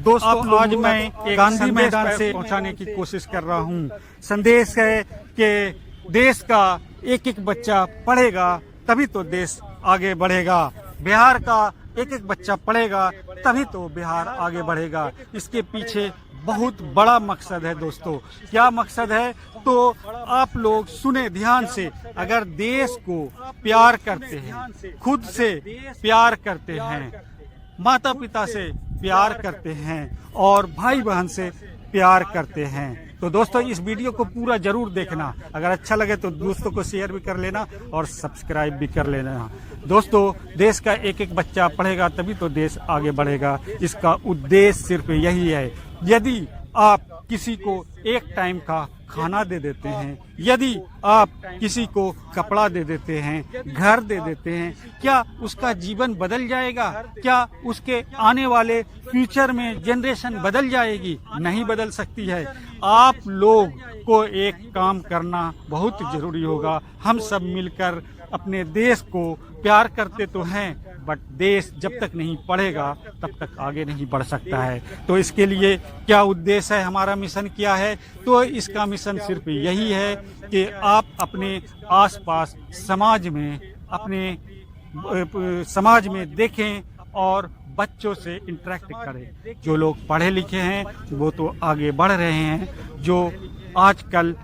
दोस्तों आज मैं गांधी मैदान से पहुंचाने की कोशिश कर रहा हूं। संदेश है कि देश का एक एक बच्चा पढ़ेगा तभी तो देश आगे बढ़ेगा। बिहार का एक एक बच्चा पढ़ेगा तभी तो बिहार आगे बढ़ेगा। इसके पीछे बहुत बड़ा मकसद है दोस्तों। क्या मकसद है तो आप लोग सुने ध्यान से। अगर देश को प्यार करते हैं, खुद से प्यार करते हैं, माता पिता से प्यार करते हैं और भाई बहन से प्यार करते हैं तो दोस्तों इस वीडियो को पूरा जरूर देखना। अगर अच्छा लगे तो दोस्तों को शेयर भी कर लेना और सब्सक्राइब भी कर लेना। दोस्तों देश का एक एक बच्चा पढ़ेगा तभी तो देश आगे बढ़ेगा। इसका उद्देश्य सिर्फ यही है। यदि आप किसी को एक टाइम का खाना दे देते हैं, यदि आप किसी को कपड़ा दे देते हैं, घर दे देते हैं, क्या उसका जीवन बदल जाएगा? क्या उसके आने वाले फ्यूचर में जनरेशन बदल जाएगी? नहीं बदल सकती है। आप लोग को एक काम करना बहुत जरूरी होगा। हम सब मिलकर अपने देश को प्यार करते तो हैं, बट देश जब तक नहीं पढ़ेगा तब तक आगे नहीं बढ़ सकता है। तो इसके लिए क्या उद्देश्य है, हमारा मिशन क्या है? तो इसका मिशन सिर्फ यही है कि आप अपने आसपास समाज में, अपने समाज में देखें और बच्चों से इंटरेक्ट करें। जो लोग पढ़े लिखे हैं वो तो आगे बढ़ रहे हैं, जो आजकल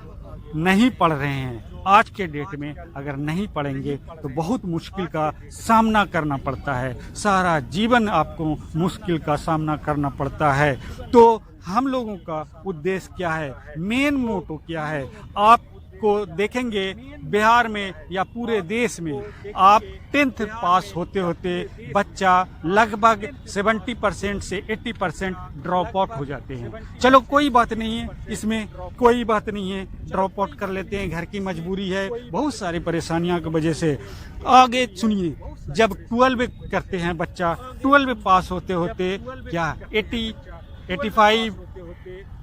नहीं पढ़ रहे हैं, आज के डेट में अगर नहीं पढ़ेंगे तो बहुत मुश्किल का सामना करना पड़ता है। सारा जीवन आपको मुश्किल का सामना करना पड़ता है। तो हम लोगों का उद्देश्य क्या है, मेन मोटो क्या है? आप को देखेंगे बिहार में या पूरे देश में आप 10th पास होते होते बच्चा लगभग 70% से 80% ड्रॉप आउट हो जाते हैं। चलो कोई बात नहीं है, इसमें कोई बात नहीं है, ड्रॉप आउट कर लेते हैं, घर की मजबूरी है, बहुत सारी परेशानियों की वजह से। आगे सुनिए, जब 12 करते हैं बच्चा, 12 पास होते होते क्या 80, 85,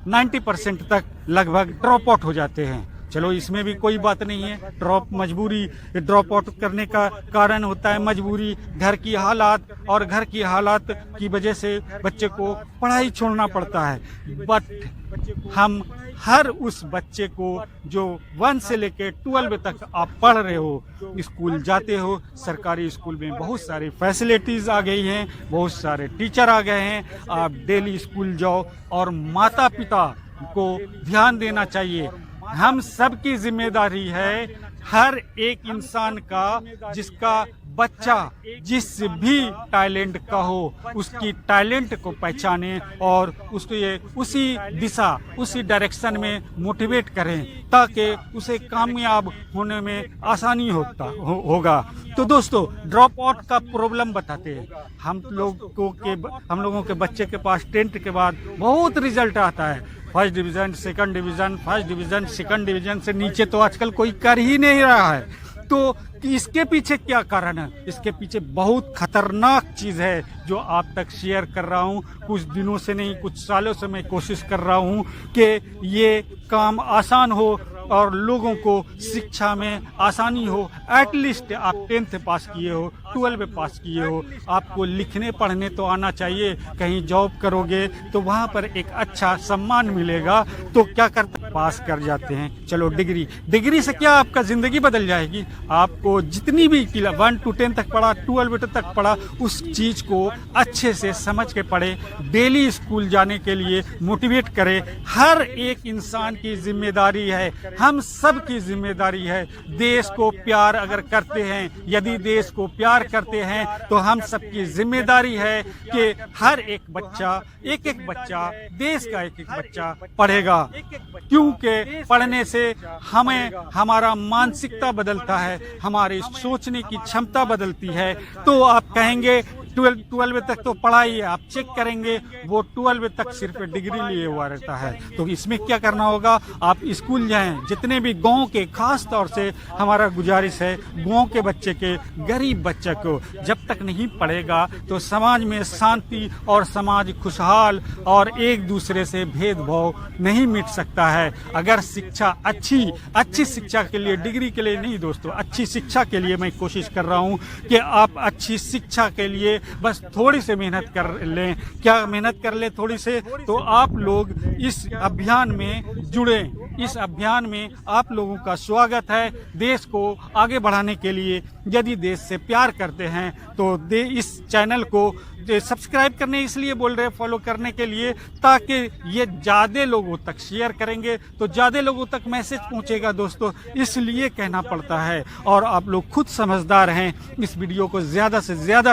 90% तक लगभग ड्रॉप आउट हो जाते हैं। चलो इसमें भी कोई बात नहीं है। मजबूरी ड्रॉप आउट करने का कारण होता है मजबूरी, घर की हालात, और घर की हालात की वजह से बच्चे को पढ़ाई छोड़ना पड़ता है। बट हम हर उस बच्चे को जो 1 से लेकर 12 तक आप पढ़ रहे हो, स्कूल जाते हो, सरकारी स्कूल में बहुत सारी फैसिलिटीज आ गई हैं, बहुत सारे टीचर आ गए हैं। आप डेली स्कूल जाओ और माता पिता को ध्यान देना चाहिए। हम सब की जिम्मेदारी है, हर एक इंसान का, जिसका बच्चा जिस भी टैलेंट का हो उसकी टैलेंट को पहचाने और उसको ये उसी दिशा, उसी डायरेक्शन में मोटिवेट करें ताकि उसे कामयाब होने में आसानी होगा। तो दोस्तों ड्रॉप आउट का प्रॉब्लम बताते हैं। हम लोगों के बच्चे के पास 10th के बाद बहुत रिजल्ट आता है, first division, second division, first division, second division से नीचे तो आजकल कोई कर ही नहीं रहा है। तो इसके पीछे क्या कारण है? इसके पीछे बहुत खतरनाक चीज है जो आप तक शेयर कर रहा हूं। कुछ दिनों से नहीं, कुछ सालों से मैं कोशिश कर रहा हूं कि ये काम आसान हो और लोगों को शिक्षा में आसानी हो। एटलीस्ट आप 10th पास किए हो, 12 पास किए हो, आपको लिखने पढ़ने तो आना चाहिए। कहीं जॉब करोगे तो वहां पर एक अच्छा सम्मान मिलेगा। तो क्या करते, पास कर जाते हैं। चलो डिग्री से क्या आपका जिंदगी बदल जाएगी? आपको जितनी भी 1 to 10 तक पढ़ा, 12 तक पढ़ा, उस चीज को अच्छे से समझ के पढ़े, डेली स्कूल जाने के लिए मोटिवेट करे। हर एक इंसान की जिम्मेदारी है, हम सब की जिम्मेदारी है। देश को प्यार अगर करते हैं, यदि देश को प्यार करते हैं तो हम सबकी जिम्मेदारी है कि हर एक बच्चा, एक एक बच्चा, देश का एक एक बच्चा पढ़ेगा। क्योंकि पढ़ने से हमें हमारा मानसिकता बदलता है, हमारी सोचने की क्षमता बदलती है। तो आप कहेंगे 12 तक तो पढ़ाई है, आप चेक करेंगे वो 12 तक सिर्फ डिग्री लिए हुआ रहता है। तो इसमें क्या करना होगा, आप स्कूल जाएं। जितने भी गांव के, खास तौर से हमारा गुजारिश है गांव के बच्चे के, गरीब बच्चे को जब तक नहीं पढ़ेगा तो समाज में शांति और समाज खुशहाल और एक दूसरे से भेदभाव नहीं मिट सकता है। अगर शिक्षा अच्छी शिक्षा के लिए, डिग्री के लिए नहीं दोस्तों, अच्छी शिक्षा के लिए मैं कोशिश कर रहा हूं कि आप अच्छी शिक्षा के लिए बस थोड़ी सी मेहनत कर लें। क्या मेहनत कर ले थोड़ी से? तो आप लोग इस अभियान में जुड़े। इस अभियान में आप लोगों का स्वागत है। देश को आगे बढ़ाने के लिए यदि देश से प्यार करते हैं तो इस चैनल को सब्सक्राइब करने इसलिए बोल रहे हैं, फॉलो करने के लिए, ताकि ये ज़्यादा लोगों तक शेयर करेंगे तो ज़्यादा लोगों तक मैसेज पहुंचेगा दोस्तों, इसलिए कहना पड़ता है। और आप लोग खुद समझदार हैं, इस वीडियो को ज़्यादा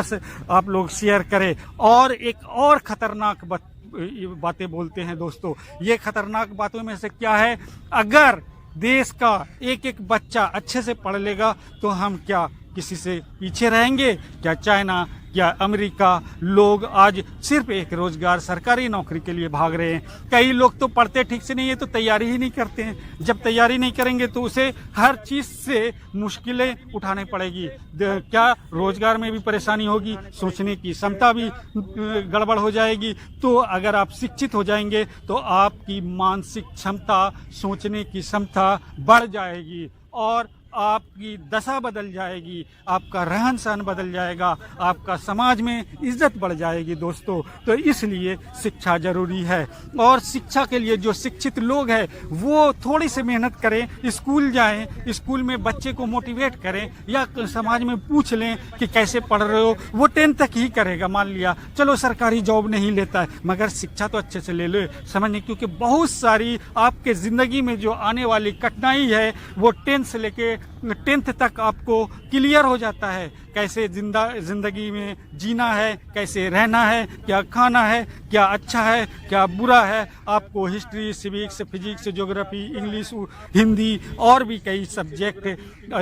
से आप लोग शेयर करें। और एक और ख़तरनाक बातें बोलते हैं दोस्तों, ये खतरनाक बातों में से क्या है? अगर देश का एक बच्चा अच्छे से पढ़ लेगा तो हम क्या किसी से पीछे रहेंगे? क्या चाइना, क्या अमेरिका लोग आज सिर्फ एक रोजगार, सरकारी नौकरी के लिए भाग रहे हैं। कई लोग तो पढ़ते ठीक से नहीं है तो तैयारी ही नहीं करते हैं। जब तैयारी नहीं करेंगे तो उसे हर चीज़ से मुश्किलें उठानी पड़ेगी। क्या रोजगार में भी परेशानी होगी, सोचने की क्षमता भी गड़बड़ हो जाएगी। तो अगर आप शिक्षित हो जाएंगे तो आपकी मानसिक क्षमता, सोचने की क्षमता बढ़ जाएगी और आपकी दशा बदल जाएगी, आपका रहन सहन बदल जाएगा, आपका समाज में इज्जत बढ़ जाएगी दोस्तों। तो इसलिए शिक्षा जरूरी है। और शिक्षा के लिए जो शिक्षित लोग हैं वो थोड़ी सी मेहनत करें, स्कूल जाएं, स्कूल में बच्चे को मोटिवेट करें या समाज में पूछ लें कि कैसे पढ़ रहे हो। वो 10 तक ही करेगा, मान लिया चलो सरकारी जॉब नहीं लेता है, मगर शिक्षा तो अच्छे से ले लो, समझने, क्योंकि बहुत सारी आपके ज़िंदगी में जो आने वाली कठिनाई है वो 10 से लेके 10th तक आपको क्लियर हो जाता है। कैसे जिंदगी में जीना है, कैसे रहना है, क्या खाना है, क्या अच्छा है, क्या बुरा है। आपको history, civics, physics, geography, English, Hindi और भी कई सब्जेक्ट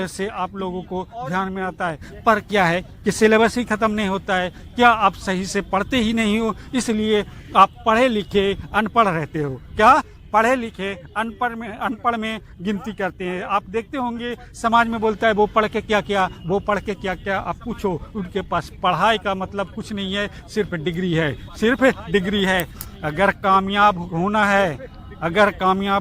से आप लोगों को ध्यान में आता है। पर क्या है कि सिलेबस ही ख़त्म नहीं होता है। क्या आप सही से पढ़ते ही नहीं हो, इसलिए आप पढ़े लिखे अनपढ़ रहते हो। क्या पढ़े लिखे अनपढ़ में गिनती करते हैं। आप देखते होंगे समाज में बोलता है वो पढ़ के क्या किया, वो पढ़ के क्या किया। आप पूछो, उनके पास पढ़ाई का मतलब कुछ नहीं है, सिर्फ डिग्री है, सिर्फ डिग्री है। अगर कामयाब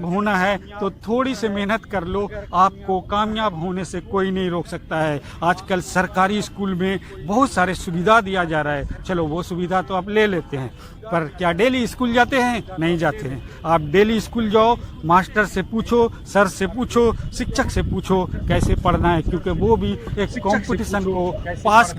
होना है तो थोड़ी सी मेहनत कर लो, आपको कामयाब होने से कोई नहीं रोक सकता है। आजकल सरकारी स्कूल में बहुत सारे सुविधा दिया जा रहा है, चलो वो सुविधा तो आप ले लेते हैं, पर क्या डेली स्कूल जाते हैं? नहीं जाते हैं। आप डेली स्कूल जाओ, मास्टर से पूछो, सर से पूछो, शिक्षक से पूछो कैसे पढ़ना है, क्योंकि वो भी एक कंपटीशन को पास